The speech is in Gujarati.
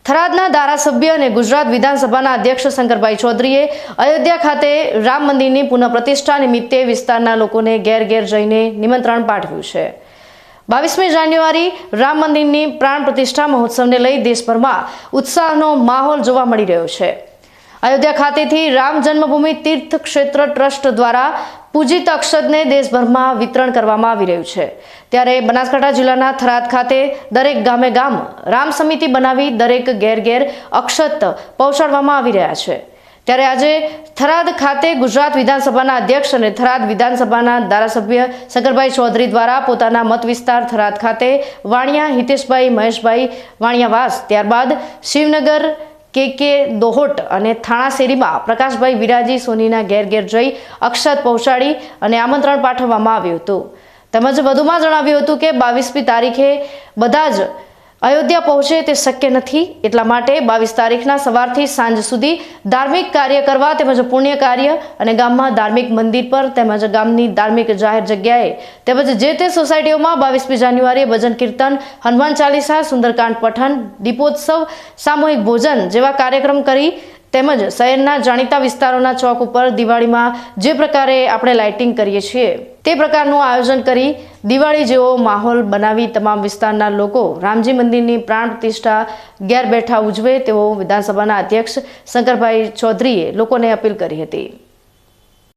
થરાદના ધારાસભ્ય અને ગુજરાત વિધાનસભાના અધ્યક્ષ શંકરભાઈ ચૌધરીએ અયોધ્યા ખાતે રામ મંદિરની પુનઃપ્રતિષ્ઠા નિમિત્તે વિસ્તારના લોકોને ઘેર ઘેર જઈને નિમંત્રણ પાઠવ્યું છે। 22મી જાન્યુઆરી રામ મંદિરની પ્રાણ પ્રતિષ્ઠા મહોત્સવને લઈ દેશભરમાં ઉત્સાહનો માહોલ જોવા મળી રહ્યો છે। અયોધ્યા ખાતેથી રામ જન્મભૂમિ તીર્થ ક્ષેત્ર ટ્રસ્ટ દ્વારા પૂજિત અક્ષતને દેશભરમાં વિતરણ કરવામાં આવી રહ્યું છે। ત્યારે બનાસકાંઠા જિલ્લાના થરાદ ખાતે દરેક ગામે ગામ રામ સમિતિ બનાવી દરેક ઘેર ઘેર અક્ષત પહોંચાડવામાં આવી રહ્યા છે। ત્યારે આજે થરાદ ખાતે ગુજરાત વિધાનસભાના અધ્યક્ષ અને થરાદ વિધાનસભાના ધારાસભ્ય શંકરભાઈ ચૌધરી દ્વારા પોતાના મત વિસ્તાર થરાદ ખાતે વાણિયા હિતેશભાઈ મહેશભાઈ વાણિયાવાસ, ત્યારબાદ શિવનગર કે દોહોટ અને થાણા શેરીમાં પ્રકાશભાઈ વિરાજી સોનીના ઘેર ઘેર જઈ અક્ષત પહોંચાડી અને આમંત્રણ પાઠવવામાં આવ્યું હતું। તેમજ વધુમાં જણાવ્યું હતું કે 22મી તારીખે બધા જ અયોધ્યા પહોંચે તે શક્ય નથી, એટલા માટે 22 તારીખના સવારથી સાંજ સુધી ધાર્મિક કાર્ય કરવા તેમજ પુણ્ય કાર્ય અને ગામમાં ધાર્મિક મંદિર પર તેમજ ગામની ધાર્મિક જાહેર જગ્યાએ તેમજ જે તે સોસાયટીઓમાં 22મી જાન્યુઆરીએ ભજન કીર્તન, હનુમાન ચાલીસા, સુંદરકાંડ પઠન, દીપોત્સવ, સામૂહિક ભોજન જેવા કાર્યક્રમ કરી તેમજ શહેરના જાણીતા વિસ્તારોના ચોક ઉપર દિવાળીમાં જે પ્રકારે આપણે લાઇટિંગ કરીએ છીએ તે પ્રકારનું આયોજન કરી દિવાળી જેવો માહોલ બનાવી તમામ વિસ્તારના લોકો રામજી મંદિરની પ્રાણ પ્રતિષ્ઠા ઘેર બેઠા ઉજવે તેવો વિધાનસભાના અધ્યક્ષ શંકરભાઈ ચૌધરીએ લોકોને અપીલ કરી હતી।